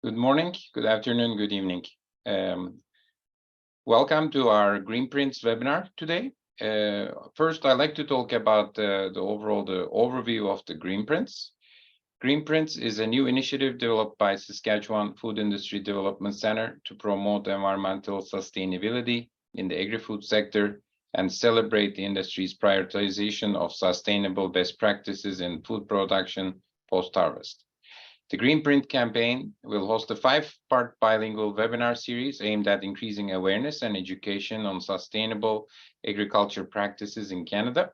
Good morning, good afternoon, good evening. Welcome to our GreenPrints webinar today. First, I'd like to talk about the overview of the GreenPrints. GreenPrints is a new initiative developed by Saskatchewan Food Industry Development Center to promote environmental sustainability in the agri-food sector and celebrate the industry's prioritization of sustainable best practices in food production post-harvest. The GreenPrint campaign will host a 5-part bilingual webinar series aimed at increasing awareness and education on sustainable agriculture practices in Canada.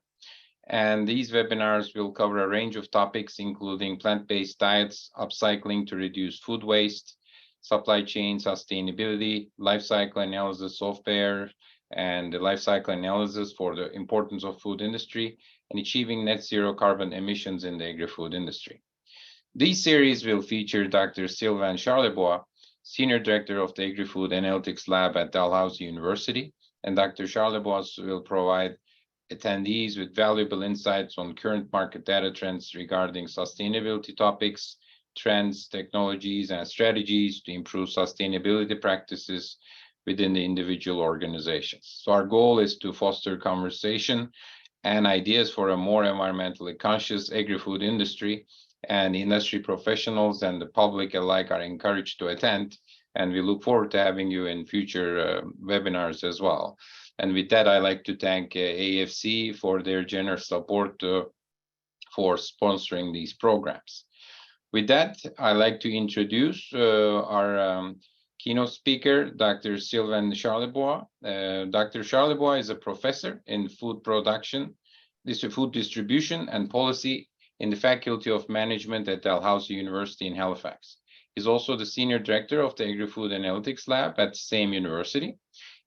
And these webinars will cover a range of topics, including plant-based diets, upcycling to reduce food waste, supply chain sustainability, life cycle analysis software, and the life cycle analysis for the importance of food industry, and achieving net zero carbon emissions in the agri-food industry. This series will feature Dr. Sylvain Charlebois, Senior Director of the Agri-Food Analytics Lab at Dalhousie University, and Dr. Charlebois will provide attendees with valuable insights on current market data trends regarding sustainability topics, trends, technologies, and strategies to improve sustainability practices within the individual organizations. So our goal is to foster conversation and ideas for a more environmentally conscious agri-food industry, and industry professionals and the public alike are encouraged to attend, and we look forward to having you in future webinars as well. And with that, I'd like to thank AFC for their generous support for sponsoring these programs. With that, I'd like to introduce our keynote speaker, Dr. Sylvain Charlebois. Dr. Charlebois is a professor in food production, food distribution and policy in the Faculty of Management at Dalhousie University in Halifax. He's also the Senior Director of the Agri-Food Analytics Lab at the same university.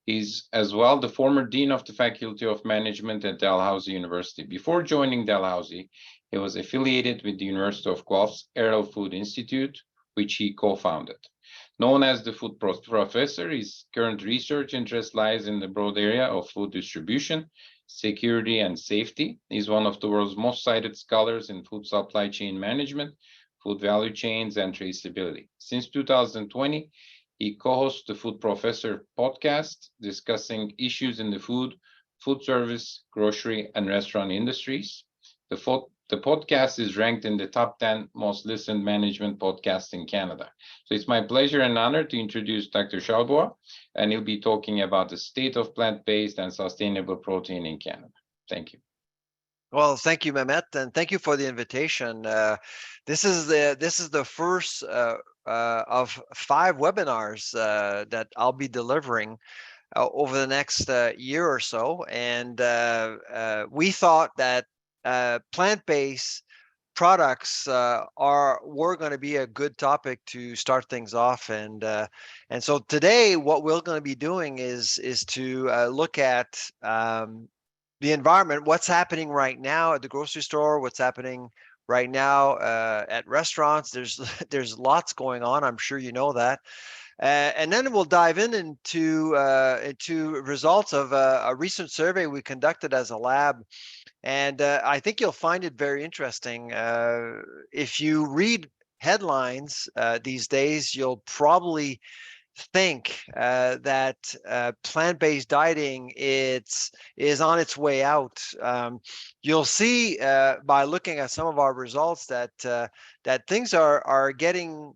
He's as well the former Dean of the Faculty of Management at Dalhousie University. Before joining Dalhousie, he was affiliated with the University of Guelph's Aero Food Institute, which he co-founded. Known as the food professor, his current research interest lies in the broad area of food distribution, security, and safety. He's one of the world's most cited scholars in food supply chain management, food value chains, and traceability. Since 2020, he co-hosts the Food Professor podcast, discussing issues in the food service, grocery, and restaurant industries. The podcast is ranked in the top 10 most listened management podcasts in Canada. So it's my pleasure and honor to introduce Dr. Charlebois, and he'll be talking about the state of plant-based and sustainable protein in Canada. Thank you. Well, thank you, Mehmet, and thank you for the invitation. This is the first of 5 webinars that I'll be delivering over the next year or so, and we thought that plant-based products were going to be a good topic to start things off, and so today what we're going to be doing is to look at the environment, what's happening right now at the grocery store, what's happening right now at restaurants. There's lots going on. I'm sure you know that. And then we'll dive into results of a recent survey we conducted as a lab. And I think you'll find it very interesting. If you read headlines these days, you'll probably think that plant-based dieting is on its way out. You'll see by looking at some of our results that things are getting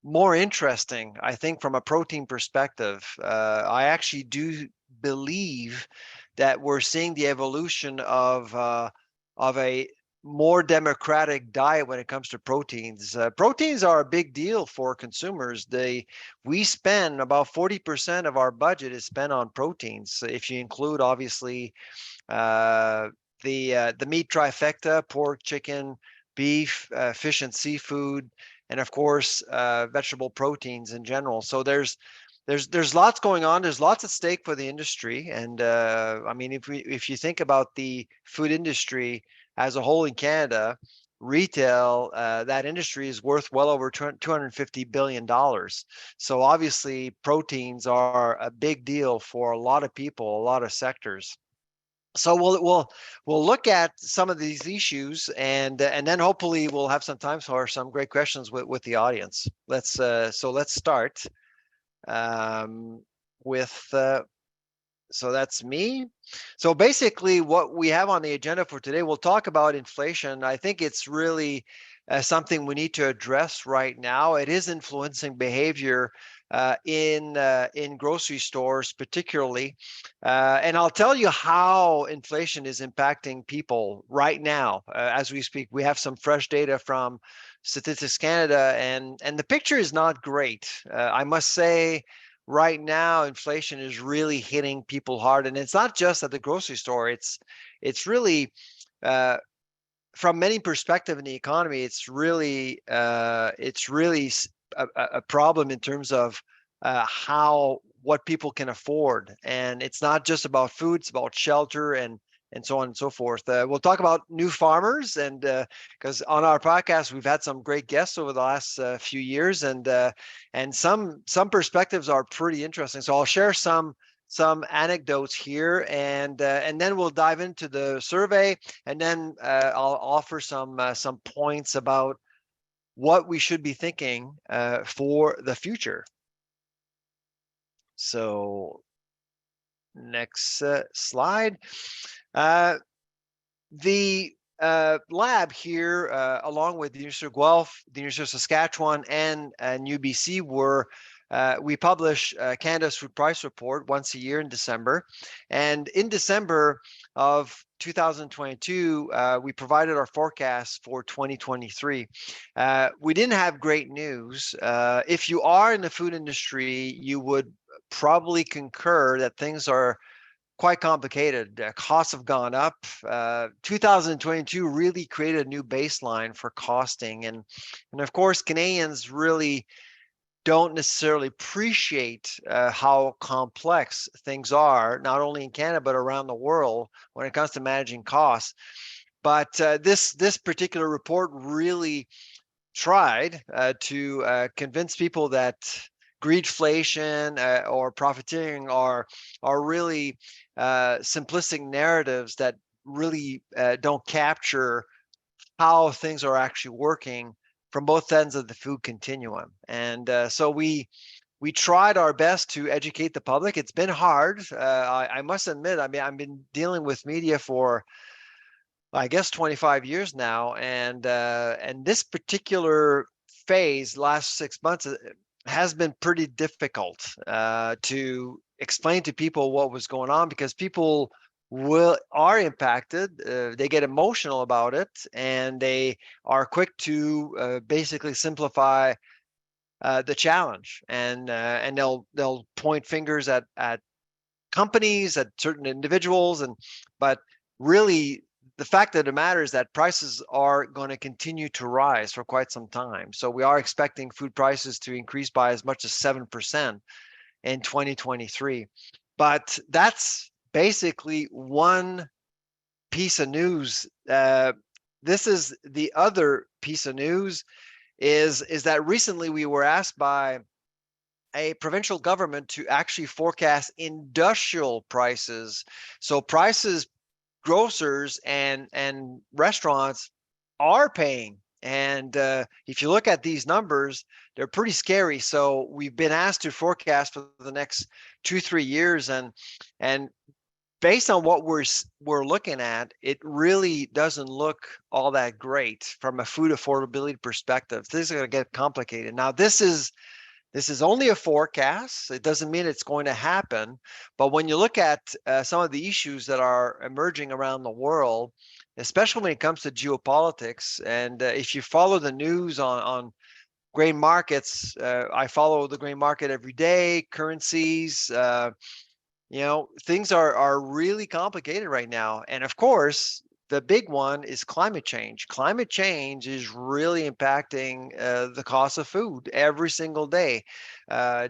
more interesting, I think, from a protein perspective. I actually do believe that we're seeing the evolution of a more democratic diet when it comes to proteins. Proteins are a big deal for consumers. We spend about 40% of our budget is spent on proteins. If you include, obviously, the meat trifecta: pork, chicken, beef, fish, and seafood, and of course, vegetable proteins in general. So there's lots going on. There's lots at stake for the industry, and I mean, if you think about the food industry as a whole in Canada, retail, that industry is worth well over $250 billion. So obviously, proteins are a big deal for a lot of people, a lot of sectors. So we'll look at some of these issues, and then hopefully we'll have some time for some great questions with the audience. Let's start with so that's me. So basically what we have on the agenda for today, we'll talk about inflation. I think it's really something we need to address right now. It is influencing behavior in grocery stores particularly. And I'll tell you how inflation is impacting people right now as we speak. We have some fresh data from Statistics Canada, and the picture is not great. I must say, right now inflation is really hitting people hard, and it's not just at the grocery store. It's really from many perspectives in the economy. It's really a problem in terms of how what people can afford, and it's not just about food. It's about shelter and so on and so forth. We'll talk about new farmers, and because on our podcast we've had some great guests over the last few years, and some perspectives are pretty interesting. So I'll share some anecdotes here, and then we'll dive into the survey, and then I'll offer some points about what we should be thinking for the future. So next slide. The lab here, along with the University of Guelph, the University of Saskatchewan, and UBC, we publish Canada's Food Price Report once a year in December. And in December of 2022, we provided our forecast for 2023. We didn't have great news. If you are in the food industry, you would probably concur that things are quite complicated. Costs have gone up. 2022 really created a new baseline for costing. And of course, Canadians really don't necessarily appreciate how complex things are, not only in Canada, but around the world when it comes to managing costs. But this particular report really tried to convince people that greedflation or profiteering are really simplistic narratives that really don't capture how things are actually working from both ends of the food continuum. And so we tried our best to educate the public. It's been hard. I must admit, I mean, I've been dealing with media for, I guess, 25 years now, and this particular phase, last 6 months, has been pretty difficult to explain to people what was going on, because people are impacted. They get emotional about it, and they are quick to basically simplify the challenge, and they'll point fingers at companies, at certain individuals, but really the fact of the matter is that prices are going to continue to rise for quite some time. So we are expecting food prices to increase by as much as 7% in 2023. But that's basically one piece of news. This is the other piece of news, is that recently we were asked by a provincial government to actually forecast industrial prices. So prices grocers and restaurants are paying. And if you look at these numbers, they're pretty scary. So we've been asked to forecast for the next 2-3 years, and based on what we're looking at, it really doesn't look all that great from a food affordability perspective. Things are going to get complicated. Now, this is only a forecast. It doesn't mean it's going to happen. But when you look at some of the issues that are emerging around the world, especially when it comes to geopolitics, and if you follow the news on grain markets, I follow the grain market every day, currencies, things are really complicated right now. And of course, the big one is climate change. Climate change is really impacting the cost of food every single day.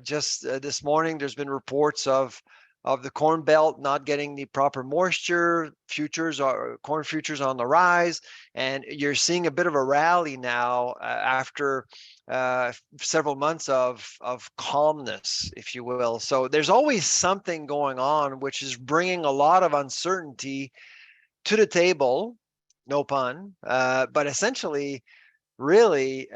Just this morning, there's been reports of of the Corn Belt not getting the proper moisture, corn futures on the rise, and you're seeing a bit of a rally now after several months of calmness, if you will. So there's always something going on, which is bringing a lot of uncertainty to the table, no pun, but essentially, really,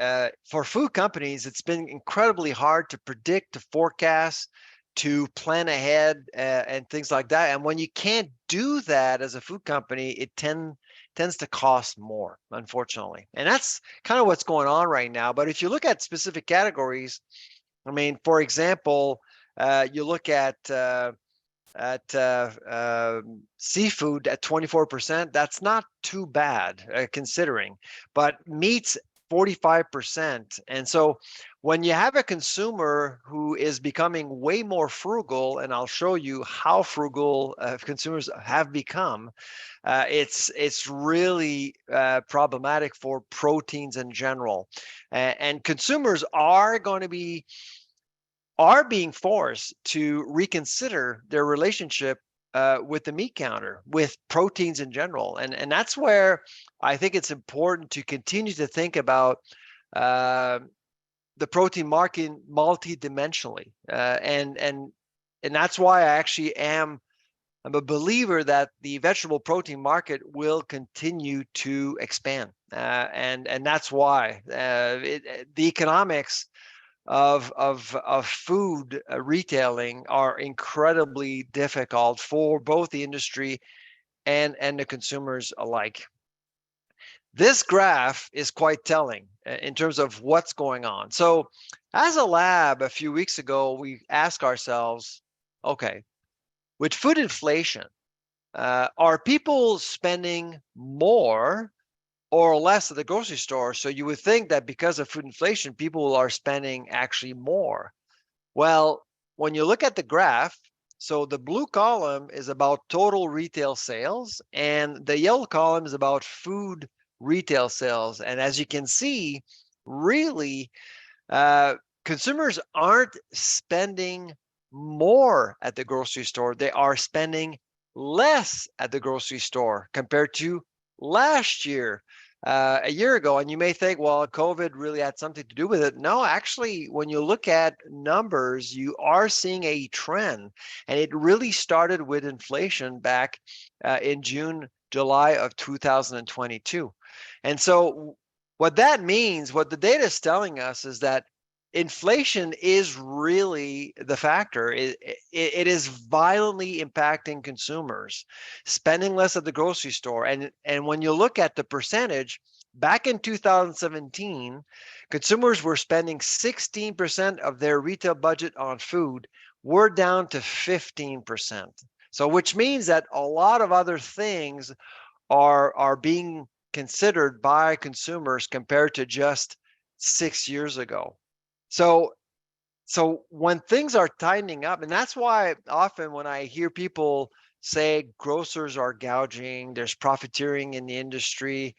for food companies, it's been incredibly hard to predict, to forecast, to plan ahead, and things like that. And when you can't do that as a food company, it tends to cost more, unfortunately. And that's kind of what's going on right now. But if you look at specific categories, I mean, for example, you look at seafood at 24%, that's not too bad considering, but meats 45%. And so when you have a consumer who is becoming way more frugal, and I'll show you how frugal consumers have become, it's really problematic for proteins in general. And consumers are being forced to reconsider their relationship with the meat counter, with proteins in general. And that's where I think it's important to continue to think about the protein market multidimensionally. And that's why I'm a believer that the vegetable protein market will continue to expand. And that's why the economics of food retailing are incredibly difficult for both the industry and the consumers alike. This graph is quite telling in terms of what's going on. So as a lab a few weeks ago, we asked ourselves, okay, with food inflation, are people spending more or less at the grocery store? So you would think that because of food inflation, people are spending actually more. Well, when you look at the graph, so the blue column is about total retail sales, and the yellow column is about food retail sales. And as you can see, really, consumers aren't spending more at the grocery store. They are spending less at the grocery store compared to last year, a year ago. And you may think, well, COVID really had something to do with it. No, actually, when you look at numbers, you are seeing a trend. And it really started with inflation back in June, July of 2022. And so what that means, what the data is telling us, is that inflation is really the factor. It is violently impacting consumers, spending less at the grocery store. And when you look at the percentage, back in 2017, consumers were spending 16% of their retail budget on food. We're down to 15%. So which means that a lot of other things are being considered by consumers compared to just 6 years ago. So when things are tightening up, and that's why often when I hear people say grocers are gouging, there's profiteering in the industry,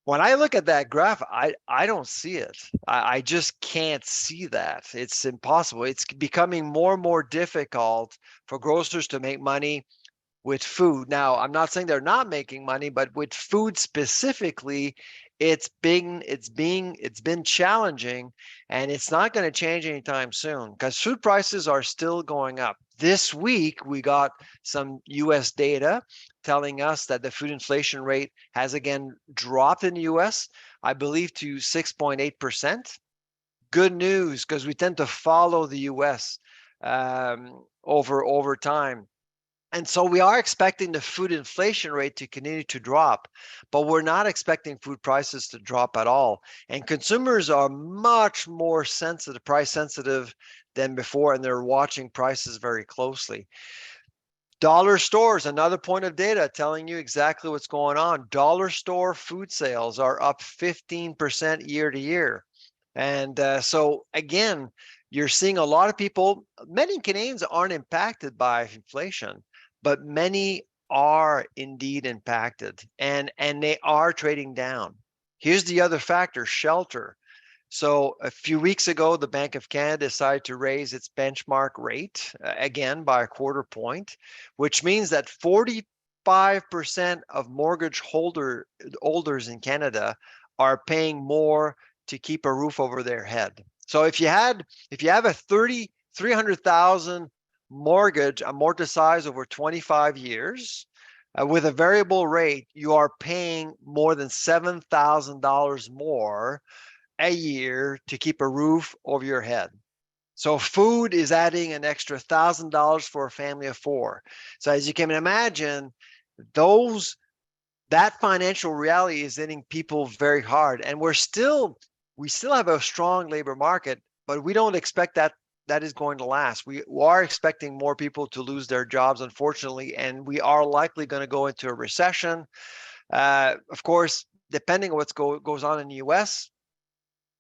when I look at that graph, I don't see it. I just can't see that. It's impossible. It's becoming more and more difficult for grocers to make money with food. Now, I'm not saying they're not making money, but with food specifically, it's been challenging, and it's not going to change anytime soon because food prices are still going up. This week, we got some US data telling us that the food inflation rate has again dropped in the US, I believe to 6.8%. Good news, because we tend to follow the US over time. And so we are expecting the food inflation rate to continue to drop, but we're not expecting food prices to drop at all. And consumers are much more sensitive, price sensitive than before, and they're watching prices very closely. Dollar stores, another point of data telling you exactly what's going on. Dollar store food sales are up 15% year to year. And so again, you're seeing a lot of people, many Canadians aren't impacted by inflation, but many are indeed impacted, and they are trading down. Here's the other factor, shelter. So a few weeks ago, the Bank of Canada decided to raise its benchmark rate again by a quarter point, which means that 45% of mortgage holders in Canada are paying more to keep a roof over their head. So if you have a 300,000 mortgage amortized over 25 years, with a variable rate, you are paying more than $7,000 more a year to keep a roof over your head. So food is adding an extra $1,000 for a family of four. So as you can imagine, that financial reality is hitting people very hard. And we still have a strong labor market, but we don't expect that is going to last. We are expecting more people to lose their jobs, unfortunately, and we are likely going to go into a recession. Of course, depending on what goes on in the US,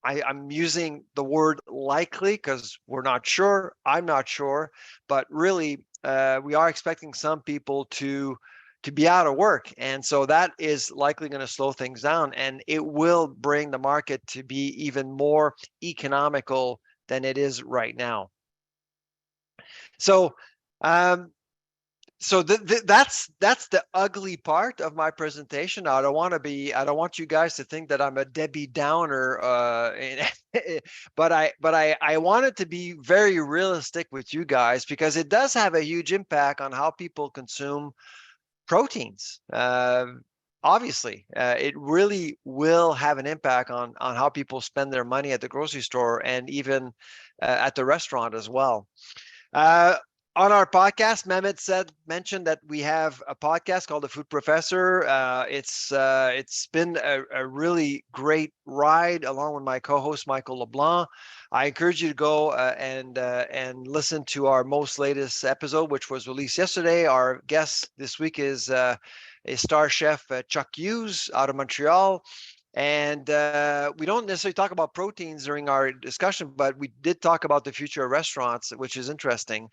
I'm using the word likely because we're not sure. I'm not sure, but really, we are expecting some people to be out of work, and so that is likely going to slow things down, and it will bring the market to be even more economical than it is right now. So, um, that's the ugly part of my presentation. I don't want you guys to think that I'm a Debbie Downer, but I wanted to be very realistic with you guys because it does have a huge impact on how people consume proteins. Obviously, it really will have an impact on how people spend their money at the grocery store and even at the restaurant as well. On our podcast, Mehmet mentioned that we have a podcast called The Food Professor. It's been a really great ride along with my co-host Michael LeBlanc. I encourage you to go and listen to our most latest episode, which was released yesterday. Our guest this week is star chef Chuck Hughes out of Montreal. And we don't necessarily talk about proteins during our discussion, but we did talk about the future of restaurants, which is interesting.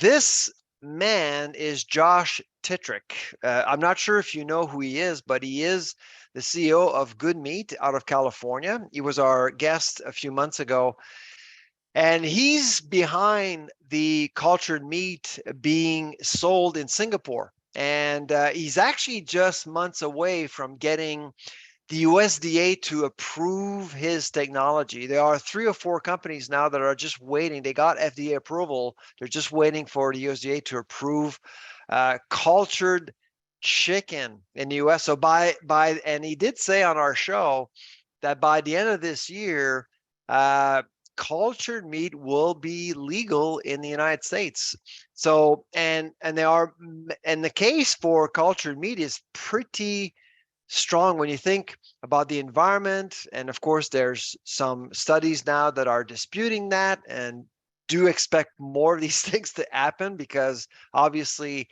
This man is Josh Titrick. I'm not sure if you know who he is, but he is the CEO of Good Meat out of California. He was our guest a few months ago. And he's behind the cultured meat being sold in Singapore. And he's actually just months away from getting the USDA to approve his technology. There are 3 or 4 companies now that are just waiting. They got FDA approval. They're just waiting for the USDA to approve cultured chicken in the US. So and he did say on our show that by the end of this year, cultured meat will be legal in the United States. So and the case for cultured meat is pretty strong when you think about the environment. And of course, there's some studies now that are disputing that and do expect more of these things to happen because obviously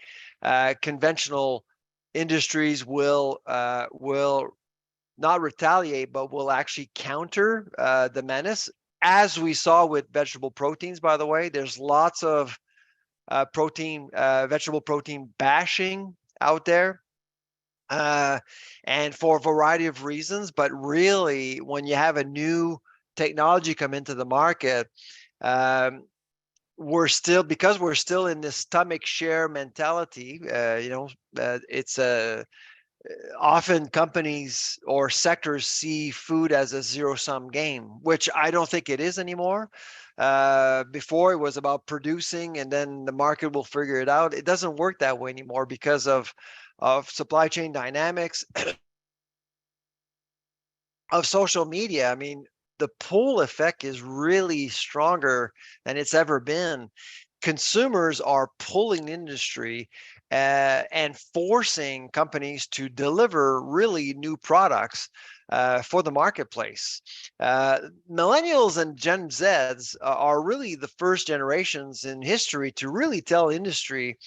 conventional industries will not retaliate, but will actually counter the menace. As we saw with vegetable proteins, by the way, there's lots of vegetable protein bashing out there. And for a variety of reasons, but really, when you have a new technology come into the market, we're still in this stomach share mentality. It's often companies or sectors see food as a zero-sum game, which I don't think it is anymore. Before it was about producing and then the market will figure it out. It doesn't work that way anymore because of supply chain dynamics, of social media. I mean, the pull effect is really stronger than it's ever been. Consumers are pulling industry and forcing companies to deliver really new products for the marketplace. Millennials and Gen Zs are really the first generations in history to really tell industry,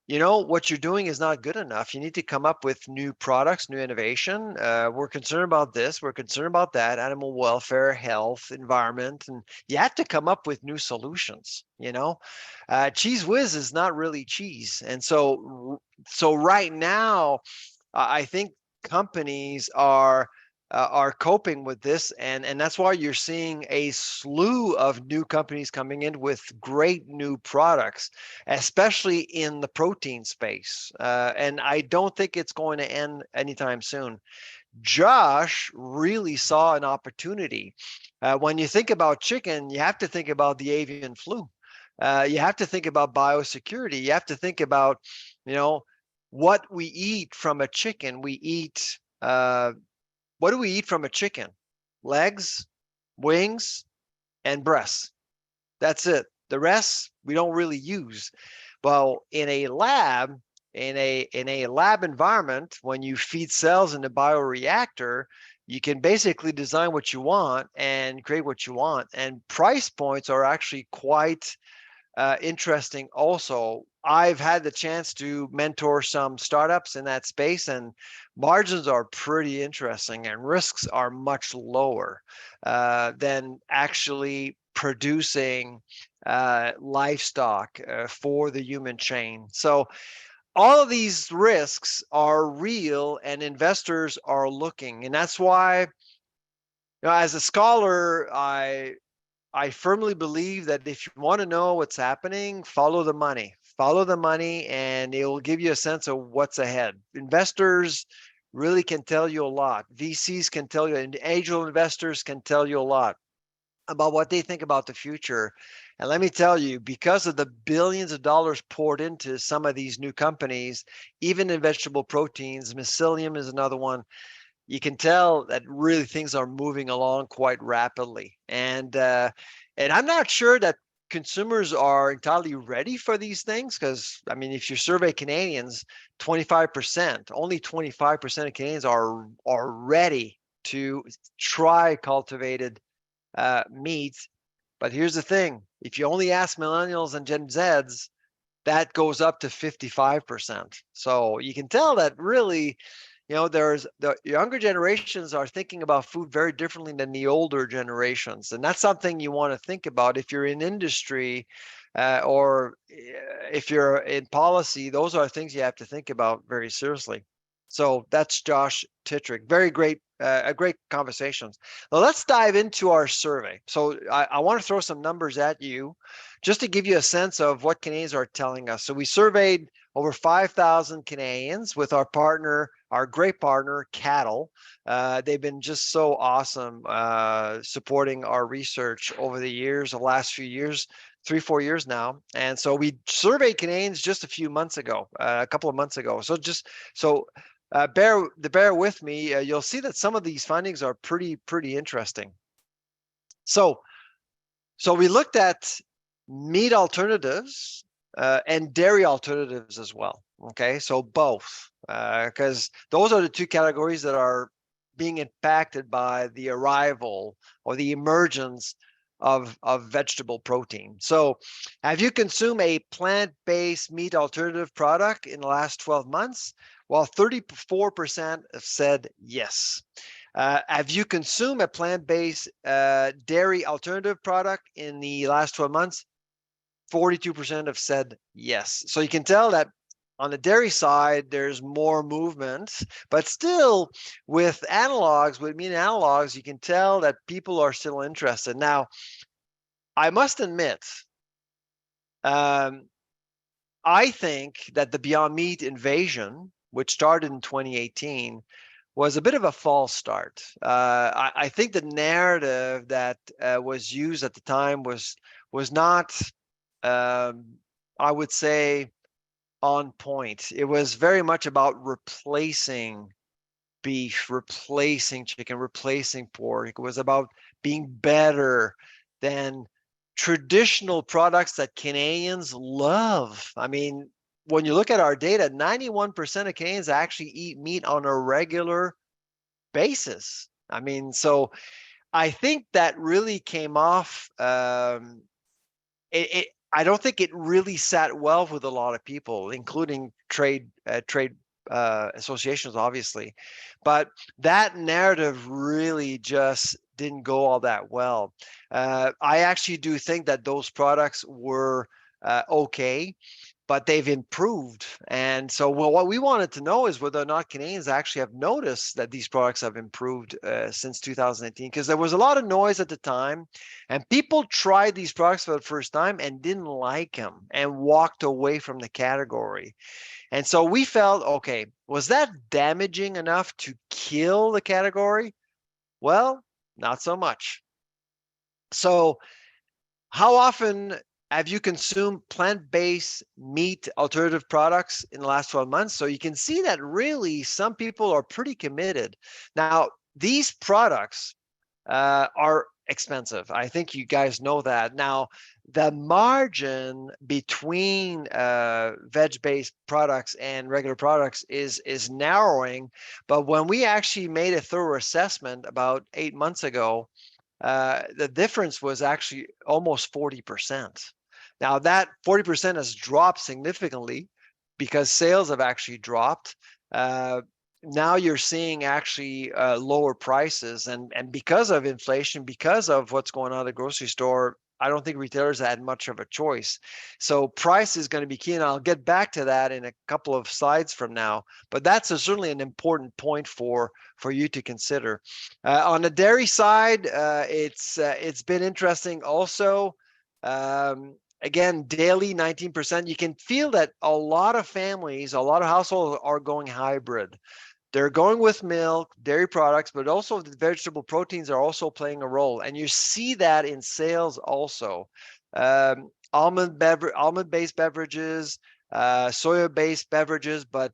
what you're doing is not good enough. You need to come up with new products, new innovation. We're concerned about this. We're concerned about that, animal welfare, health, environment, and you have to come up with new solutions. Cheese whiz is not really cheese. And so right now, I think companies are are coping with this, and that's why you're seeing a slew of new companies coming in with great new products, especially in the protein space. And I don't think it's going to end anytime soon. Josh really saw an opportunity. When you think about chicken, you have to think about the avian flu. You have to think about biosecurity. You have to think about, you know, what we eat from a chicken. What do we eat from a chicken? Legs, wings, and breasts. That's it. The rest we don't really use. Well, in a lab environment, when you feed cells in a bioreactor, you can basically design what you want and create what you want. And price points are actually quite interesting also. I've had the chance to mentor some startups in that space, and margins are pretty interesting and risks are much lower than actually producing livestock for the human chain. So all of these risks are real and investors are looking. And that's why, as a scholar, I firmly believe that if you want to know what's happening, follow the money. Follow the money, and it will give you a sense of what's ahead. Investors really can tell you a lot. VCs can tell you, and angel investors can tell you a lot about what they think about the future. And let me tell you, because of the billions of dollars poured into some of these new companies, even in vegetable proteins, mycelium is another one, you can tell that really things are moving along quite rapidly. And I'm not sure that consumers are entirely ready for these things, because I mean, if you survey Canadians, 25%, only 25% of Canadians are ready to try cultivated meat. But here's the thing: if you only ask millennials and Gen Zs, that goes up to 55%. So you can tell that really, there's the younger generations are thinking about food very differently than the older generations. And that's something you want to think about if you're in industry or if you're in policy. Those are things you have to think about very seriously. So that's Josh Titrick. Very great, a great conversations. Now let's dive into our survey. So I want to throw some numbers at you just to give you a sense of what Canadians are telling us. So we surveyed over 5,000 Canadians with our partner, our great partner, Cattle. They've been just so awesome supporting our research over the years, the last few years, 3-4 years now. And so we surveyed Canadians just a few months ago, a couple of months ago. Bear with me. You'll see that some of these findings are pretty interesting. So we looked at meat alternatives and dairy alternatives as well. Okay, so both, because those are the two categories that are being impacted by the arrival or the emergence of vegetable protein. So have you consumed a plant-based meat alternative product in the last 12 months? Well, 34% have said yes. Have you consumed a plant-based dairy alternative product in the last 12 months? 42% have said yes. So you can tell that on the dairy side, there's more movement, but still with analogs, with meat analogs, you can tell that people are still interested. Now, I must admit, I think that the Beyond Meat invasion, which started in 2018, was a bit of a false start. I think the narrative that was used at the time was not, I would say, on point. It was very much about replacing beef, replacing chicken, replacing pork. It was about being better than traditional products that Canadians love. I mean, when you look at our data, 91% of Canadians actually eat meat on a regular basis. I mean, so I think that really came off. I don't think it really sat well with a lot of people, including trade associations, obviously. But that narrative really just didn't go all that well. I actually do think that those products were okay. but they've improved. And so what we wanted to know is whether or not Canadians actually have noticed that these products have improved since 2018, because there was a lot of noise at the time, and people tried these products for the first time and didn't like them and walked away from the category. And so we felt, okay, was that damaging enough to kill the category? Well, not so much. So how often have you consumed plant-based meat alternative products in the last 12 months? So you can see that really some people are pretty committed. Now, these products are expensive. I think you guys know that. Now, the margin between veg-based products and regular products is narrowing. But when we actually made a thorough assessment about 8 months ago, the difference was actually almost 40%. Now that 40% has dropped significantly because sales have actually dropped. Now you're seeing actually lower prices, and because of inflation, because of what's going on at the grocery store, I don't think retailers had much of a choice. So price is going to be key, and I'll get back to that in a couple of slides from now. But that's certainly an important point for you to consider. On the dairy side, it's been interesting also. Again, daily 19%. You can feel that a lot of families, a lot of households are going hybrid. They're going with milk, dairy products, but also the vegetable proteins are also playing a role. And you see that in sales also. Almond-based beverages, soya-based beverages, but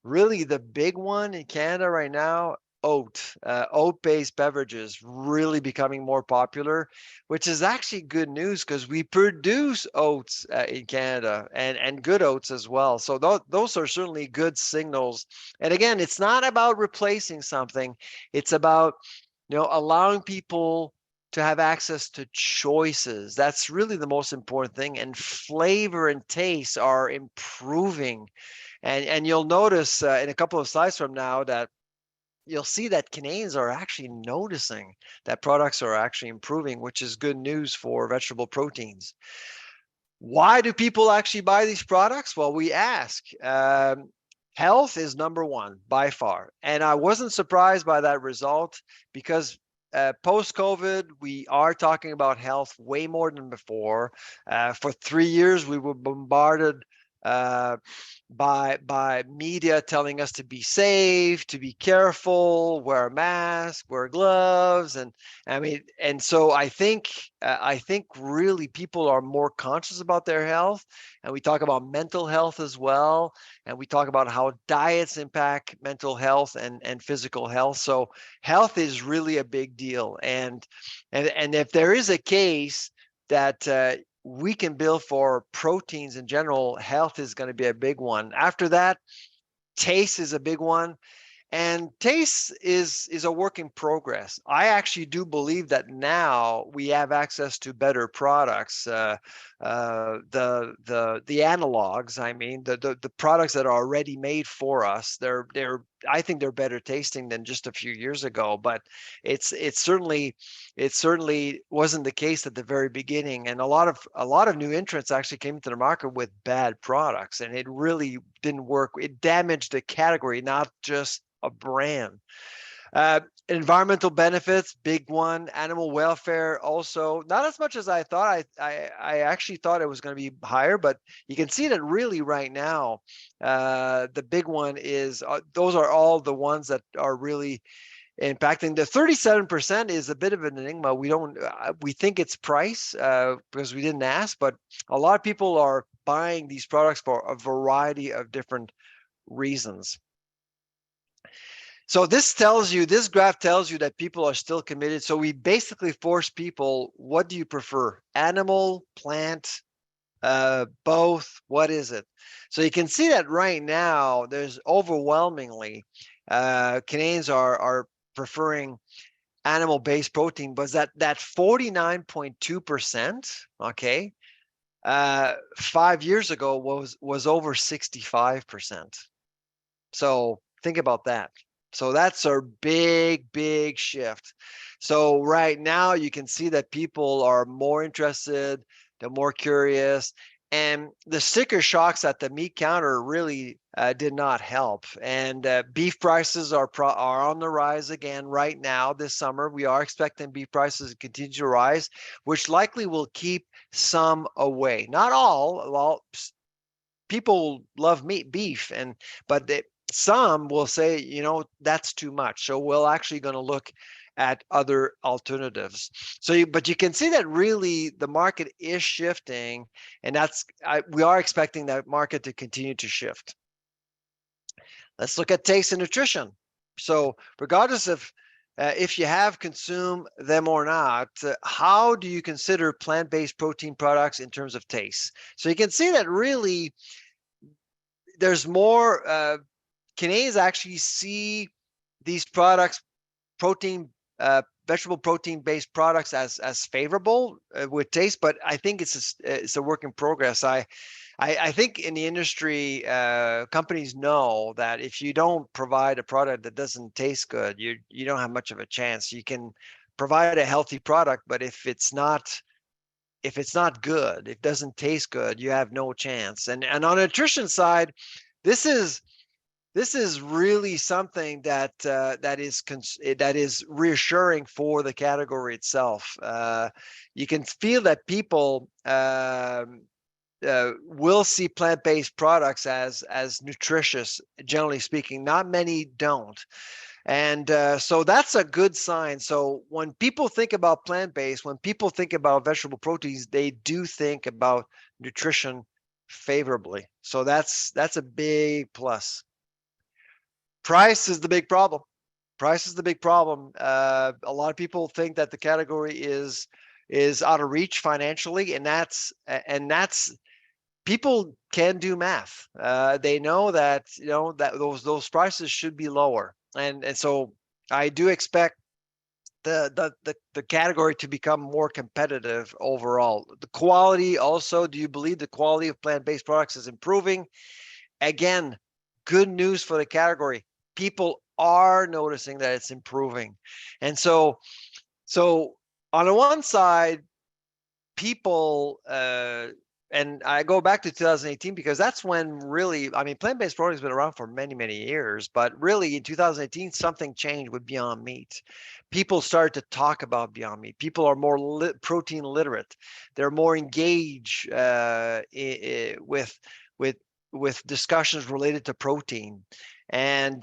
really the big one in Canada right now, oat-based beverages really becoming more popular, which is actually good news because we produce oats in Canada, and good oats as well. So those are certainly good signals. And again, it's not about replacing something. It's about, allowing people to have access to choices. That's really the most important thing. And flavor and taste are improving. And you'll notice in a couple of slides from now that you'll see that Canadians are actually noticing that products are actually improving, which is good news for vegetable proteins. Why do people actually buy these products? Well, we ask. Health is number one by far. And I wasn't surprised by that result because post-COVID, we are talking about health way more than before. For 3 years, we were bombarded by media telling us to be safe, to be careful, wear a mask, wear gloves, and so I think really people are more conscious about their health, and we talk about mental health as well, and we talk about how diets impact mental health and physical health. So health is really a big deal, and if there is a case that we can build for proteins in general, health is going to be a big one. After that, taste is a big one. And taste is a work in progress. I actually do believe that now we have access to better products, the analogs. I mean, the products that are already made for us. I think they're better tasting than just a few years ago. But it certainly wasn't the case at the very beginning. And a lot of new entrants actually came into the market with bad products, and it really didn't work. It damaged the category, not just a brand. Environmental benefits, big one. Animal welfare, also not as much as I thought. I actually thought it was going to be higher, but you can see that really right now, the big one is those are all the ones that are really impacting. The 37% is a bit of an enigma. We think it's price because we didn't ask, but a lot of people are buying these products for a variety of different reasons. So this graph tells you that people are still committed. So we basically force people, what do you prefer? Animal, plant, both? What is it? So you can see that right now, there's overwhelmingly, Canadians are preferring animal-based protein, but that 49.2%, okay, 5 years ago was over 65%. So think about that. So that's a big shift. So right now you can see that people are more interested, they're more curious, And the sticker shocks at the meat counter really did not help. And beef prices are on the rise again right now this summer. We are expecting beef prices to continue to rise, which likely will keep some away. Not all. Well, people love beef, but some will say, that's too much. So we're actually going to look at other alternatives. But you can see that really the market is shifting, and we are expecting that market to continue to shift. Let's look at taste and nutrition. So regardless of if you have consumed them or not, how do you consider plant-based protein products in terms of taste? So you can see that really there's more Canadians actually see these products, vegetable protein-based products, as favorable with taste, but I think it's a work in progress. I think in the industry, companies know that if you don't provide a product that doesn't taste good, you don't have much of a chance. You can provide a healthy product, but if it's not good, it doesn't taste good, you have no chance. And on the nutrition side, this is really something that is reassuring for the category itself. You can feel that people will see plant-based products as nutritious, generally speaking. Not many don't. And so that's a good sign. So when people think about plant-based, when people think about vegetable proteins, they do think about nutrition favorably. So that's a big plus. Price is the big problem. A lot of people think that the category is out of reach financially, and that's people can do math. They know that that those prices should be lower, and so I do expect the category to become more competitive overall. The quality also. Do you believe the quality of plant-based products is improving? Again, good news for the category. People are noticing that it's improving, and so on the one side, people. And I go back to 2018 because that's when really, plant-based protein has been around for many, many years, but really in 2018, something changed with Beyond Meat. People started to talk about Beyond Meat. People are more protein literate. They're more engaged with discussions related to protein. And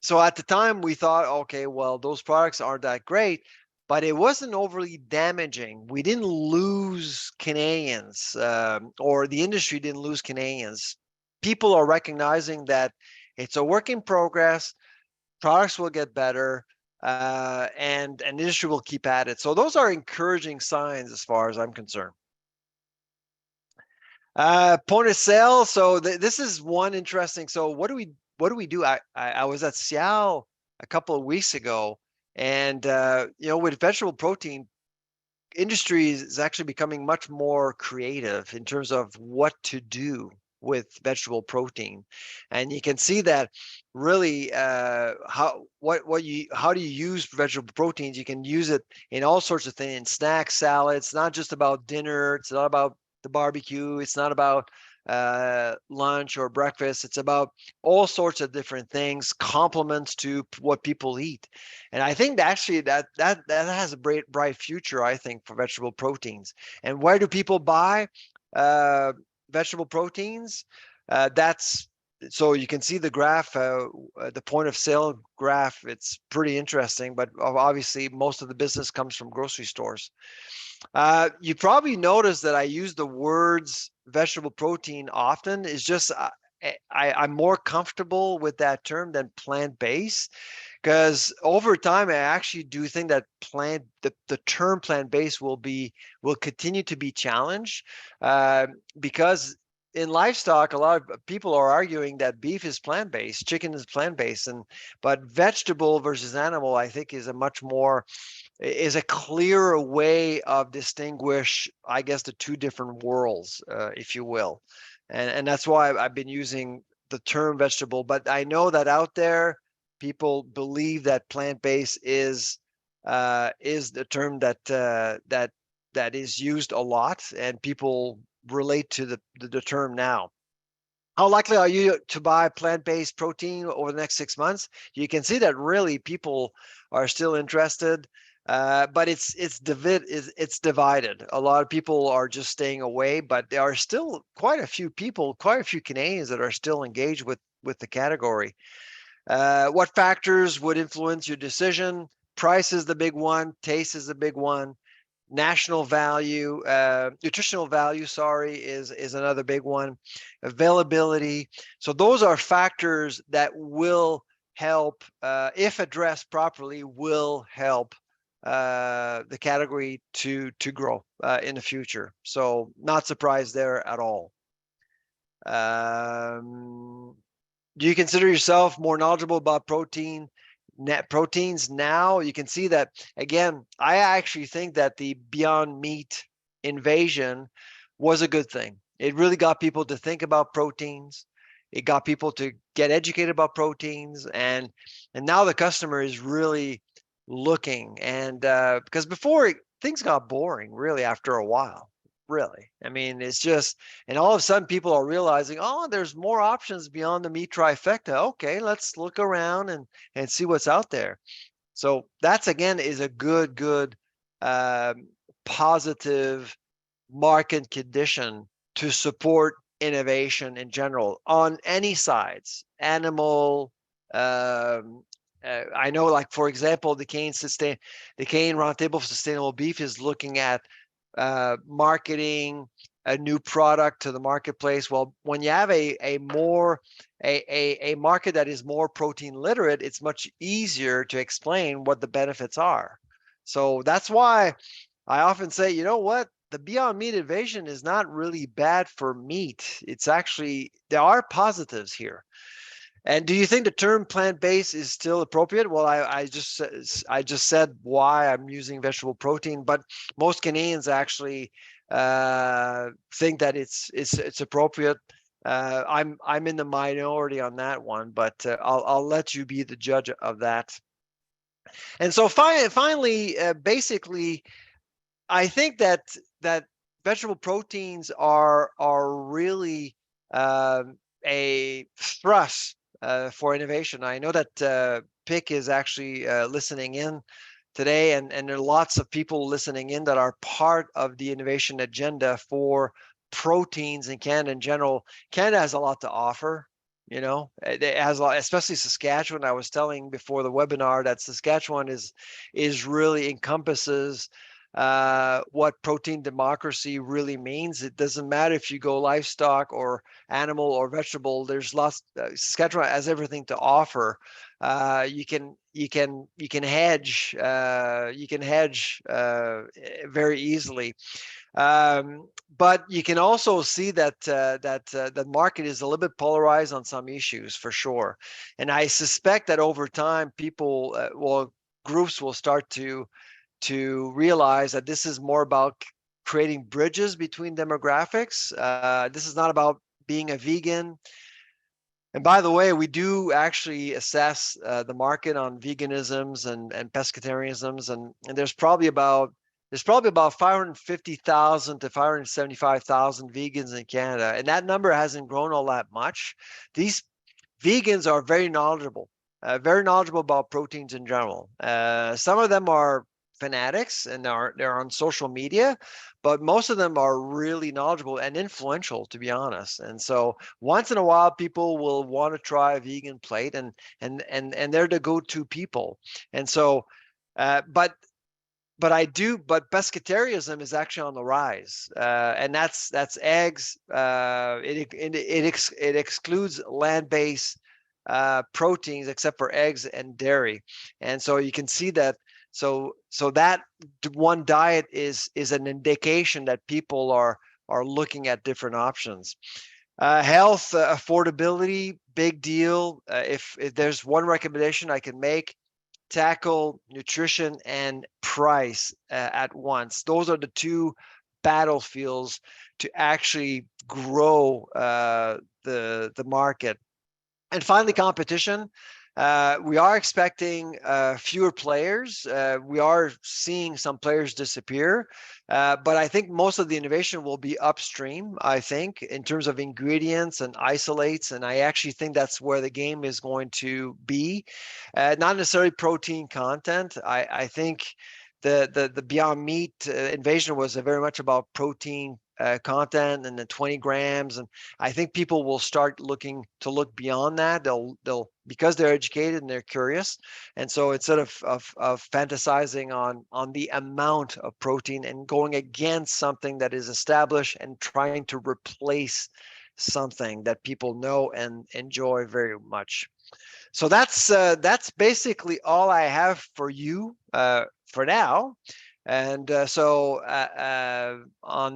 so at the time we thought, okay, well, those products aren't that great, but it wasn't overly damaging. We didn't lose Canadians, or the industry didn't lose Canadians. People are recognizing that it's a work in progress. Products will get better, and the industry will keep at it. So those are encouraging signs as far as I'm concerned. Point of sale. So this is one interesting. So what do we do? I was at Seattle a couple of weeks ago. And with vegetable protein, industry is actually becoming much more creative in terms of what to do with vegetable protein, and you can see that really how do you use vegetable proteins? You can use it in all sorts of things, in snacks, salads. Not just about dinner. It's not about the barbecue. It's not about lunch or breakfast. It's about all sorts of different things, complements to what people eat. And I think actually that has a bright future, I think, for vegetable proteins. And where do people buy vegetable proteins? So you can see the graph, the point of sale graph. It's pretty interesting, but obviously most of the business comes from grocery stores. You probably noticed that I use the words vegetable protein often. Is just I'm more comfortable with that term than plant-based, because over time I actually do think that the term plant-based will continue to be challenged, because in livestock, a lot of people are arguing that beef is plant-based, chicken is plant-based, but vegetable versus animal, I think, is a clearer way of distinguish, I guess, the two different worlds, if you will. And that's why I've been using the term vegetable. But I know that out there, people believe that plant-based is the term that is used a lot, and people relate to the term now. How likely are you to buy plant-based protein over the next 6 months? You can see that really people are still interested, but it's divided. A lot of people are just staying away, but there are still quite a few people, quite a few Canadians that are still engaged with the category. What factors would influence your decision? Price is the big one. Taste is the big one. National value, nutritional value, sorry, is another big one. Availability. So those are factors that will help, if addressed properly, will help the category to grow in the future. So not surprised there at all. Do you consider yourself more knowledgeable about proteins now? You can see that, again, I actually think that the Beyond Meat invasion was a good thing. It really got people to think about proteins. It got people to get educated about proteins, and now the customer is really looking. And because before things got boring really after a while. Really, I mean, it's just, and all of a sudden people are realizing, oh, there's more options beyond the meat trifecta. Okay, let's look around and see what's out there. So that's, again, is a good positive market condition to support innovation in general on any sides, animal. I know, like, for example, the Canadian Roundtable for Sustainable Beef is looking at marketing a new product to the marketplace. Well, when you have a market that is more protein literate, it's much easier to explain what the benefits are. So that's why I often say, you know what, the Beyond Meat invasion is not really bad for meat. It's actually, there are positives here. And do you think the term plant-based is still appropriate? Well, I just said why I'm using vegetable protein, but most Canadians actually think that it's appropriate. I'm in the minority on that one, but I'll let you be the judge of that. And so finally, basically, I think that vegetable proteins are really a thrust for innovation. I know that PIC is actually listening in today, and there are lots of people listening in that are part of the innovation agenda for proteins in Canada in general. Canada has a lot to offer. You know, it has a lot, especially Saskatchewan. I was telling before the webinar that Saskatchewan is really encompasses what protein democracy really means. It doesn't matter if you go livestock or animal or vegetable. There's lots. Saskatchewan has everything to offer. You can hedge. You can hedge very easily. But you can also see that the market is a little bit polarized on some issues, for sure. And I suspect that over time, groups will start to realize that this is more about creating bridges between demographics. This is not about being a vegan. And by the way, we do actually assess the market on veganisms and pescatarianisms, and there's probably about 550,000 to 575,000 vegans in Canada, and that number hasn't grown all that much. These vegans are very knowledgeable about proteins in general. Some of them are fanatics and they're on social media, but most of them are really knowledgeable and influential, to be honest. And so once in a while, people will want to try a vegan plate, and they're the go-to people. And so, but pescatarianism is actually on the rise, and that's eggs. It excludes land-based proteins except for eggs and dairy, and so you can see that. So that one diet is an indication that people are looking at different options. Health, affordability, big deal. If there's one recommendation I can make, tackle nutrition and price at once. Those are the two battlefields to actually grow the market. And finally, competition. We are expecting fewer players. We are seeing some players disappear, but I think most of the innovation will be upstream, I think, in terms of ingredients and isolates. And I actually think that's where the game is going to be. Not necessarily protein content. I think the Beyond Meat invasion was very much about protein content and the 20 grams, and I think people will start looking to look beyond that. They'll because they're educated and they're curious, and so instead of fantasizing on the amount of protein and going against something that is established and trying to replace something that people know and enjoy very much. So that's basically all I have for you for now. And on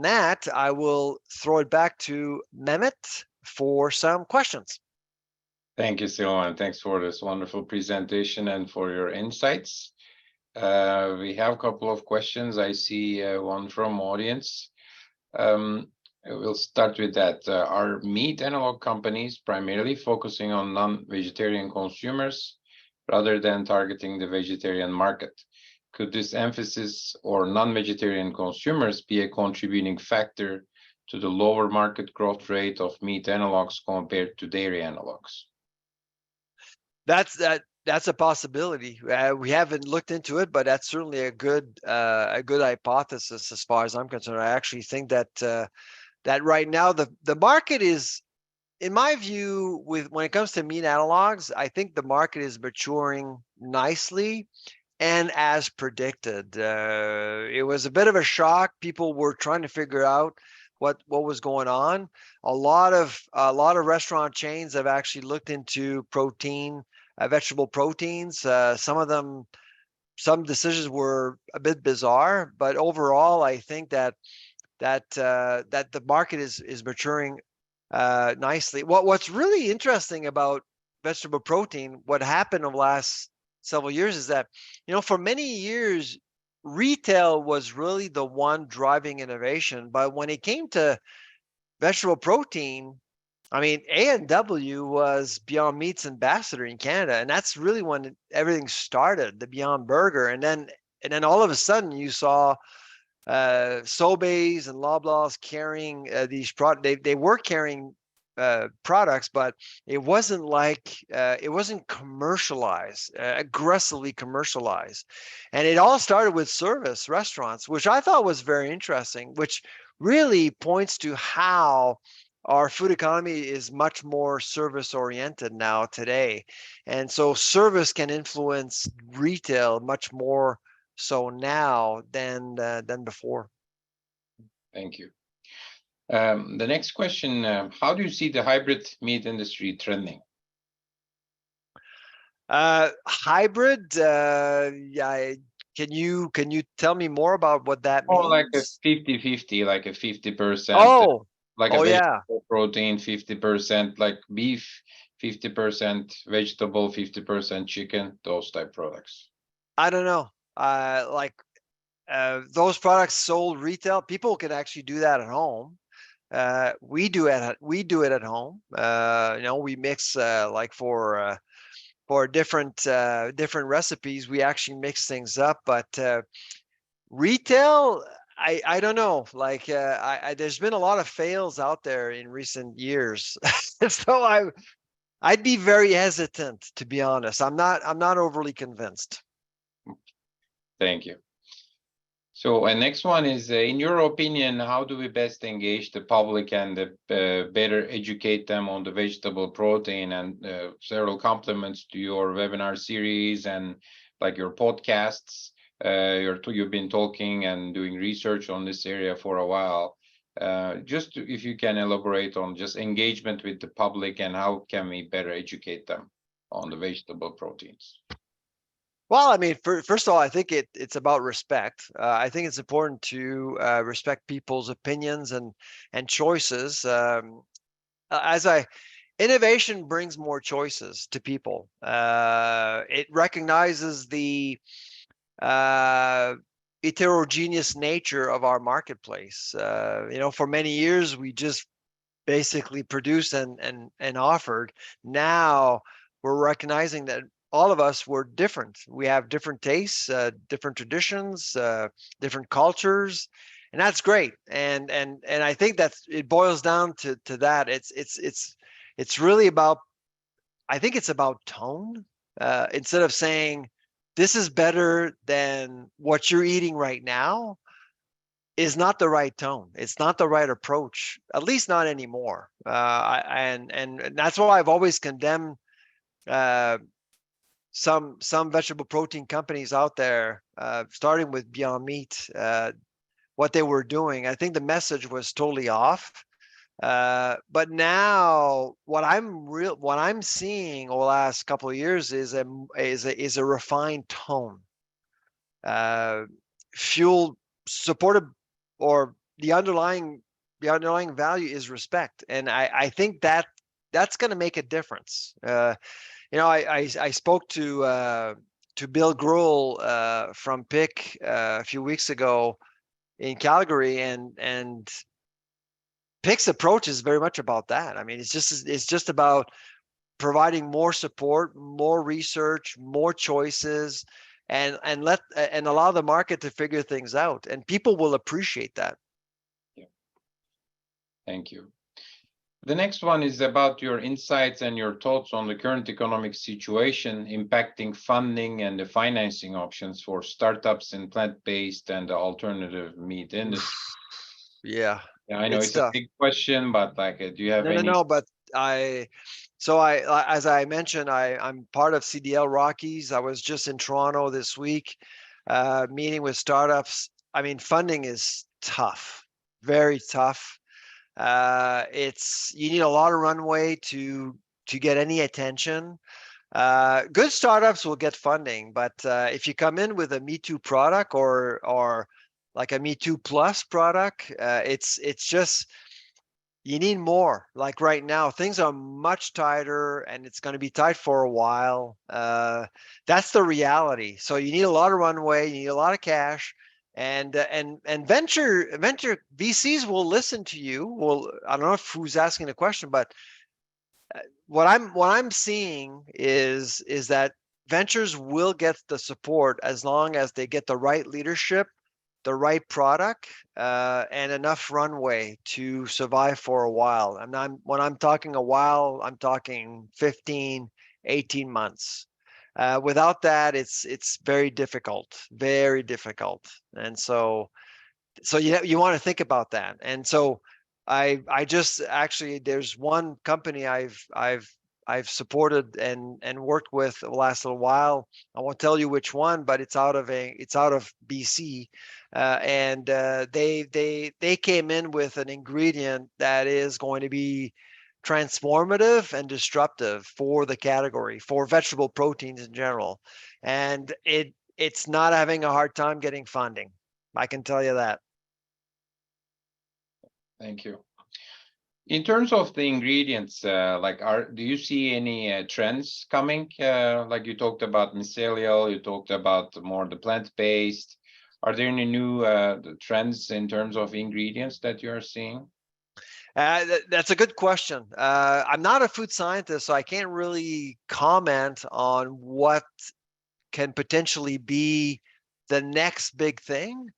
that, I will throw it back to Mehmet for some questions. Thank you, Sylvain. Thanks for this wonderful presentation and for your insights. We have a couple of questions. I see one from audience. We'll start with that. Are meat analog companies primarily focusing on non-vegetarian consumers rather than targeting the vegetarian market? Could this emphasis on non-vegetarian consumers be a contributing factor to the lower market growth rate of meat analogs compared to dairy analogs? That's a possibility. We haven't looked into it, but that's certainly a good hypothesis as far as I'm concerned. I actually think that that right now the market is, in my view, when it comes to meat analogs, I think the market is maturing nicely and as predicted. It was a bit of a shock. People were trying to figure out what was going on. A lot of restaurant chains have actually looked into protein, vegetable proteins. Some decisions were a bit bizarre, but overall, I think that the market is maturing nicely. What's really interesting about vegetable protein, what happened over the last several years, is that, for many years, retail was really the one driving innovation. But when it came to vegetable protein, I mean, A&W was Beyond Meat's ambassador in Canada, and that's really when everything started, the Beyond Burger. And then all of a sudden you saw Sobeys and Loblaws carrying these products. They were carrying products, but it wasn't commercialized, aggressively commercialized. And it all started with service restaurants, which I thought was very interesting, which really points to how our food economy is much more service oriented now today. And so service can influence retail much more so now than before. Thank you. The next question, how do you see the hybrid meat industry trending? Hybrid, yeah. Can you tell me more about what that means? Like a 50-50, like a 50%. Oh, like a yeah. protein, 50%, like beef, 50% vegetable, 50% chicken, those type products. I don't know. Those products sold retail, people can actually do that at home. We do it at home. We mix like for different recipes, we actually mix things up. But retail, I don't know. Like there's been a lot of fails out there in recent years, so I'd be very hesitant, to be honest. I'm not overly convinced. Thank you. So, and next one is, in your opinion, how do we best engage the public and better educate them on the vegetable protein? And several compliments to your webinar series and like your podcasts. You've been talking and doing research on this area for a while. Just if you can elaborate on just engagement with the public and how can we better educate them on the vegetable proteins? Well, I mean, first of all, I think it's about respect. I think it's important to respect people's opinions and choices. Innovation brings more choices to people. It recognizes the heterogeneous nature of our marketplace. For many years we just basically produced and offered. Now we're recognizing that all of us were different. We have different tastes, different traditions, different cultures, and that's great. And I think that it boils down to that. It's really about, I think it's about tone. Instead of saying this is better than what you're eating right now, is not the right tone. It's not the right approach, at least not anymore. And that's why I've always condemned uh, some vegetable protein companies out there, starting with Beyond Meat, what they were doing. I think the message was totally off. But now what I'm seeing over the last couple of years is a refined tone, uh, fueled, supported, or the underlying value is respect, and I think that's going to make a difference. I spoke to Bill Gruel from PIC a few weeks ago in Calgary, and PIC's approach is very much about that. I mean, it's just about providing more support, more research, more choices, and allow the market to figure things out, and people will appreciate that. Yeah. Thank you. The next one is about your insights and your thoughts on the current economic situation impacting funding and the financing options for startups in plant-based and the alternative meat industry. Yeah. Yeah, I know it's a tough. big question, but like, do you have any? No, but as I mentioned, I'm part of CDL Rockies. I was just in Toronto this week, meeting with startups. I mean, funding is tough, very tough. You need a lot of runway to get any attention. Good startups will get funding, but if you come in with a Me Too product or like a Me Too Plus product, it's just, you need more. Like right now, things are much tighter, and it's going to be tight for a while. That's the reality. So you need a lot of runway, you need a lot of cash, and venture VCs will listen to you. Well, I don't know who's asking the question, but what I'm seeing is that ventures will get the support as long as they get the right leadership, the right product, and enough runway to survive for a while. And when I'm talking a while, I'm talking 15, 18 months. Without that, it's very difficult, very difficult. And so you want to think about that. And so I just actually, there's one company I've supported and worked with the last little while. I won't tell you which one, but it's out of BC, and they came in with an ingredient that is going to be transformative and disruptive for the category, for vegetable proteins in general, and it's not having a hard time getting funding. I can tell you that. Thank you. In terms of the ingredients, do you see any trends coming? Like you talked about mycelial, you talked about more the plant-based. Are there any new trends in terms of ingredients that you are seeing? That's a good question. I'm not a food scientist, so I can't really comment on what can potentially be the next big thing.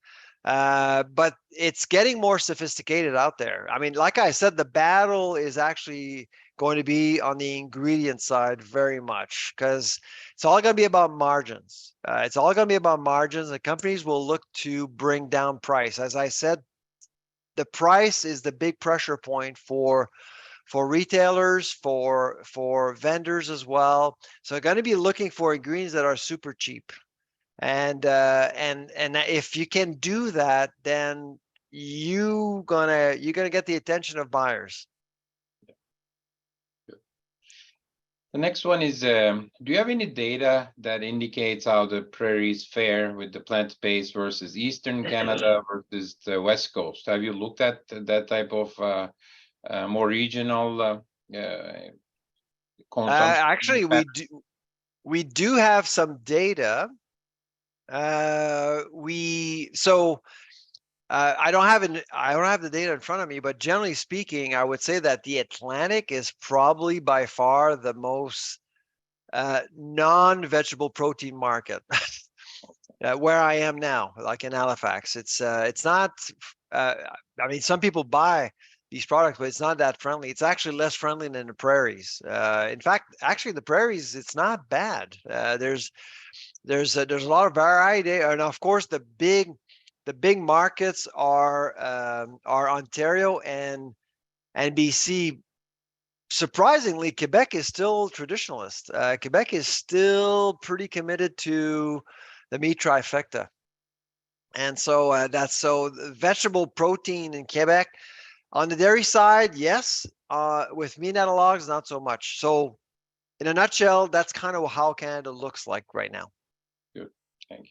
But it's getting more sophisticated out there. I mean, like I said, the battle is actually going to be on the ingredient side very much, because it's all going to be about margins. It's all going to be about margins. The companies will look to bring down price. As I said, the price is the big pressure point for retailers, for vendors as well. So they're going to be looking for ingredients that are super cheap. And if you can do that, then you're gonna get the attention of buyers. The next one is, do you have any data that indicates how the prairies fare with the plant-based versus Eastern Canada versus the West Coast? Have you looked at that type of more regional consumption? Actually, we do have some data. I don't have the data in front of me, but generally speaking, I would say that the Atlantic is probably by far the most non-vegetable protein market. Where I am now, like in Halifax, it's not. I mean, some people buy these products, but it's not that friendly. It's actually less friendly than the prairies. In fact, actually, the prairies, it's not bad. There's a lot of variety, and of course, the big markets are Ontario and BC. Surprisingly, Quebec is still traditionalist. Quebec is still pretty committed to the meat trifecta. And so that's so vegetable protein in Quebec. On the dairy side, yes. With meat analogs, not so much. So in a nutshell, that's kind of how Canada looks like right now. Good, thank you.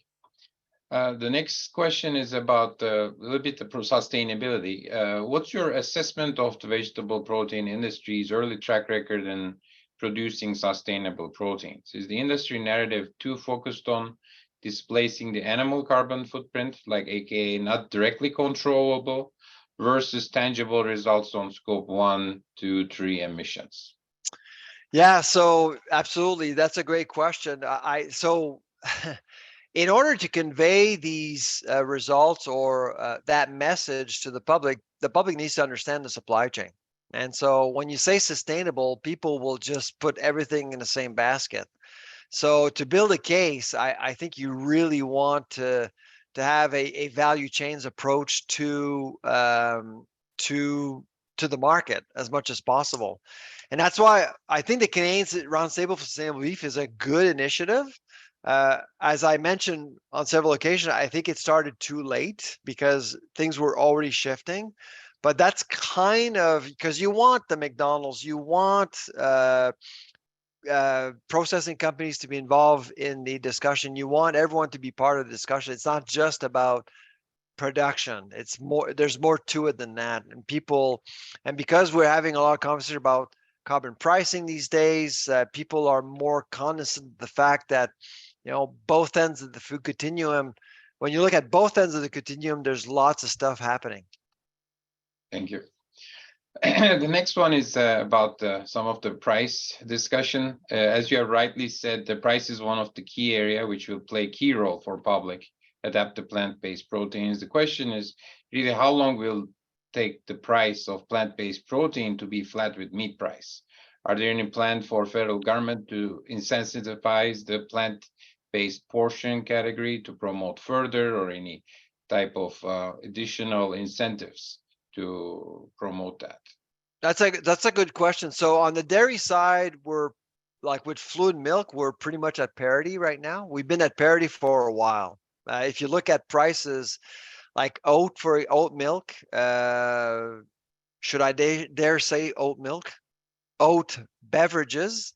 The next question is about a little bit of sustainability. What's your assessment of the vegetable protein industry's early track record in producing sustainable proteins? Is the industry narrative too focused on displacing the animal carbon footprint, like AKA not directly controllable, versus tangible results on scope 1, 2, 3 emissions? Yeah, so absolutely. That's a great question. So in order to convey these results or that message to the public needs to understand the supply chain. And so when you say sustainable, people will just put everything in the same basket. So to build a case, I think you really want to have a value chains approach to the market as much as possible. And that's why I think the Canadians Roundtable for Sustainable Beef is a good initiative. As I mentioned on several occasions, I think it started too late because things were already shifting. But that's kind of because you want the McDonald's, you want processing companies to be involved in the discussion. You want everyone to be part of the discussion. It's not just about production. It's more, there's more to it than that. And because we're having a lot of conversation about carbon pricing these days, people are more cognizant of the fact that, both ends of the food continuum, when you look at both ends of the continuum, there's lots of stuff happening. Thank you. The next one is about some of the price discussion. As you have rightly said, the price is one of the key area which will play a key role for public adapt to plant-based proteins. The question is really how long will take the price of plant-based protein to be flat with meat price? Are there any plan for federal government to incentivize the plant-based portion category to promote further, or any type of additional incentives to promote that? That's a good question. So on the dairy side, we're like with fluid milk, we're pretty much at parity right now. We've been at parity for a while. If you look at prices like oat milk, should I dare say oat milk? Oat beverages,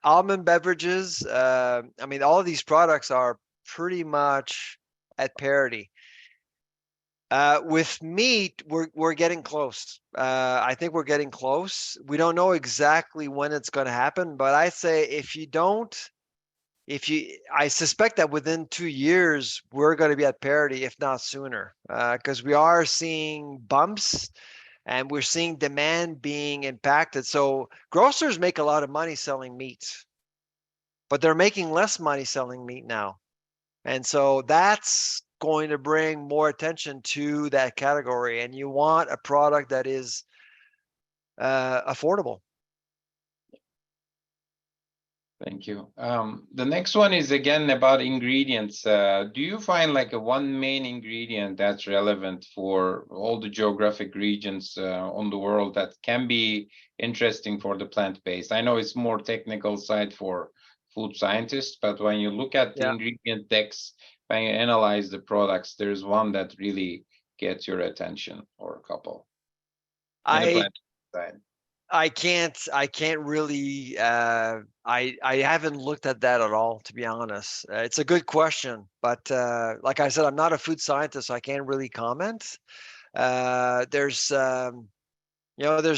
almond beverages. I mean, all of these products are pretty much at parity. With meat, we're getting close. I think we're getting close. We don't know exactly when it's going to happen, but I say I suspect that within 2 years we're going to be at parity, if not sooner, because we are seeing bumps and we're seeing demand being impacted. So grocers make a lot of money selling meat, but they're making less money selling meat now, and so that's going to bring more attention to that category, and you want a product that is affordable. Thank you. The next one is again about ingredients. Do you find like one main ingredient that's relevant for all the geographic regions on the world that can be interesting for the plant-based? I know it's more technical side for food scientists, but when you look at the ingredient text, when you analyze the products, there's one that really gets your attention, or a couple. I can't really, I haven't looked at that at all, to be honest. It's a good question, but like I said, I'm not a food scientist, so I can't really comment. There's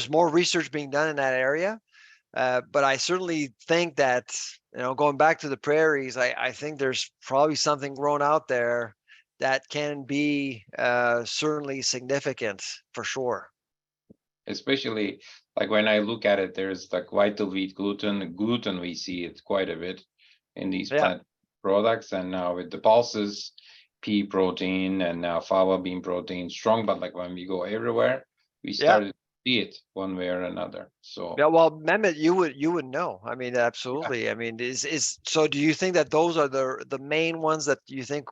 more research being done in that area, but I certainly think that, going back to the prairies, I think there's probably something grown out there that can be certainly significant for sure. especially like when I look at it, there's like vital wheat gluten, we see it quite a bit in these Yeah. plant products. And now with the pulses, pea protein, and now fava bean protein, strong, but like when we go everywhere, we Yeah. started to see it one way or another. So Yeah, well, Mehmet, you would know. I mean, absolutely. I mean, is so do you think that those are the main ones that you think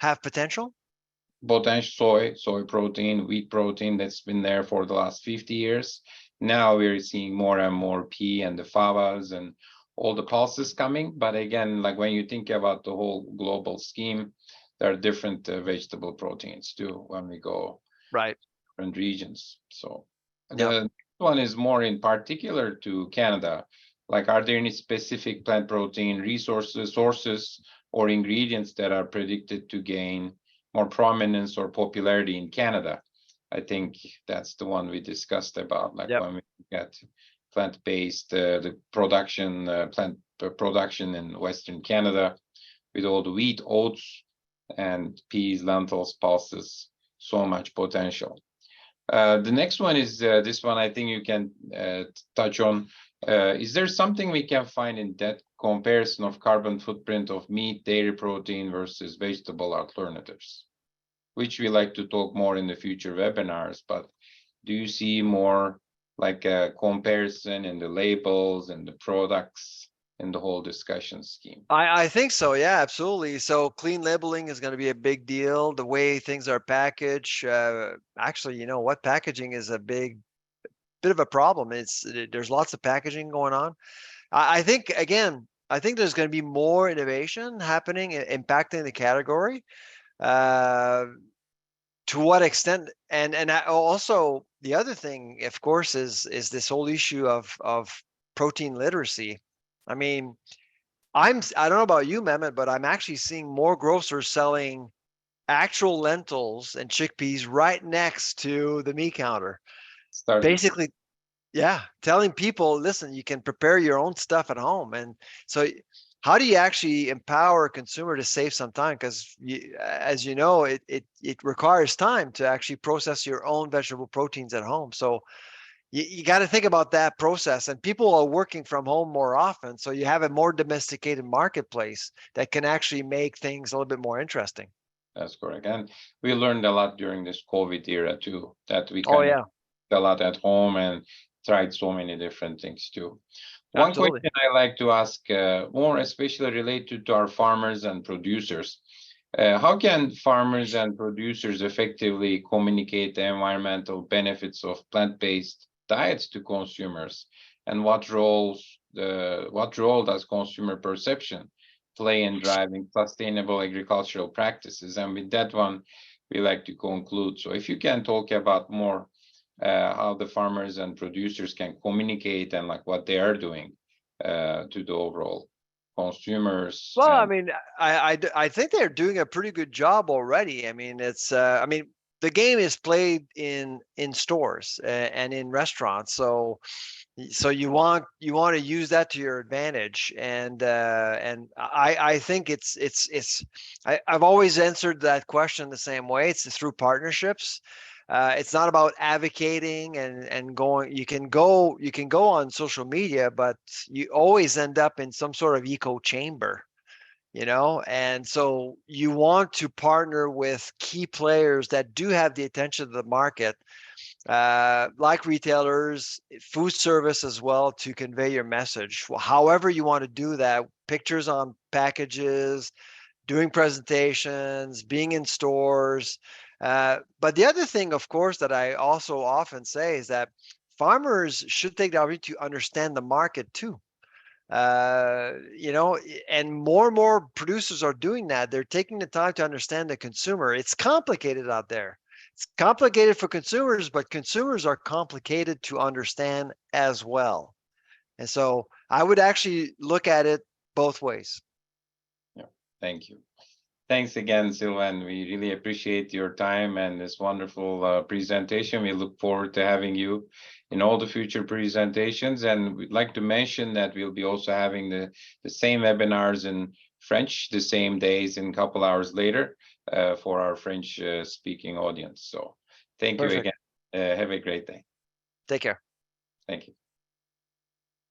have potential? potential soy protein, wheat protein that's been there for the last 50 years. Now we're seeing more and more pea and the favas and all the pulses coming. But again, like when you think about the whole global scheme, there are different vegetable proteins too when we go Right. different regions. So Yeah. the next one is more in particular to Canada. Like, are there any specific plant protein resources, sources, or ingredients that are predicted to gain more prominence or popularity in Canada? I think that's the one we discussed about, like Yep. when we look at plant-based, the production, plant production in Western Canada with all the wheat, oats, and peas, lentils, pulses, so much potential. The next one is this one I think you can touch on. Is there something we can find in that comparison of carbon footprint of meat, dairy protein versus vegetable alternatives, which we like to talk more in the future webinars, but do you see more like a comparison in the labels and the products in the whole discussion scheme? I think so. Yeah, absolutely. So clean labeling is going to be a big deal. The way things are packaged. Actually, you know what? Packaging is a big bit of a problem. There's lots of packaging going on. I think again, I think there's going to be more innovation happening, impacting the category. Uh, to what extent? And also the other thing, of course, is this whole issue of protein literacy. I mean, I don't know about you, Mehmet, but I'm actually seeing more grocers selling actual lentils and chickpeas right next to the meat counter. Started to. Basically, yeah, telling people, listen, you can prepare your own stuff at home. And so how do you actually empower a consumer to save some time? Because as you know, it requires time to actually process your own vegetable proteins at home. So you got to think about that process, and people are working from home more often. So you have a more domesticated marketplace that can actually make things a little bit more interesting. That's correct. And we learned a lot during this COVID era too, that we Oh kind of yeah, a lot at home and tried so many different things too. One absolutely. question I like to ask, more especially related to our farmers and producers. How can farmers and producers effectively communicate the environmental benefits of plant-based diets to consumers? And what role does consumer perception play in driving sustainable agricultural practices? And with that one, we like to conclude. So if you can talk about more how the farmers and producers can communicate and like what they are doing to the overall consumers. Well, I And mean, I think they're doing a pretty good job already. I mean, I mean, the game is played in stores and in restaurants. So you want to use that to your advantage. And I think I've always answered that question the same way. It's through partnerships. It's not about advocating and going. You can go on social media, but you always end up in some sort of echo chamber, you know. And so you want to partner with key players that do have the attention of the market, like retailers, food service as well, to convey your message. However you want to do that, pictures on packages, doing presentations, being in stores. But the other thing, of course, that I also often say is that farmers should take the opportunity to understand the market too. You know, and more producers are doing that. They're taking the time to understand the consumer. It's complicated out there. It's complicated for consumers, but consumers are complicated to understand as well. And so I would actually look at it both ways. yeah, thank you. Thanks again, Sylvain. We really appreciate your time and this wonderful presentation. We look forward to having you in all the future presentations. And we'd like to mention that we'll be also having the same webinars in French, the same days and a couple hours later for our French speaking audience. So thank you Perfect. again. Have a great day. Take care. Thank you.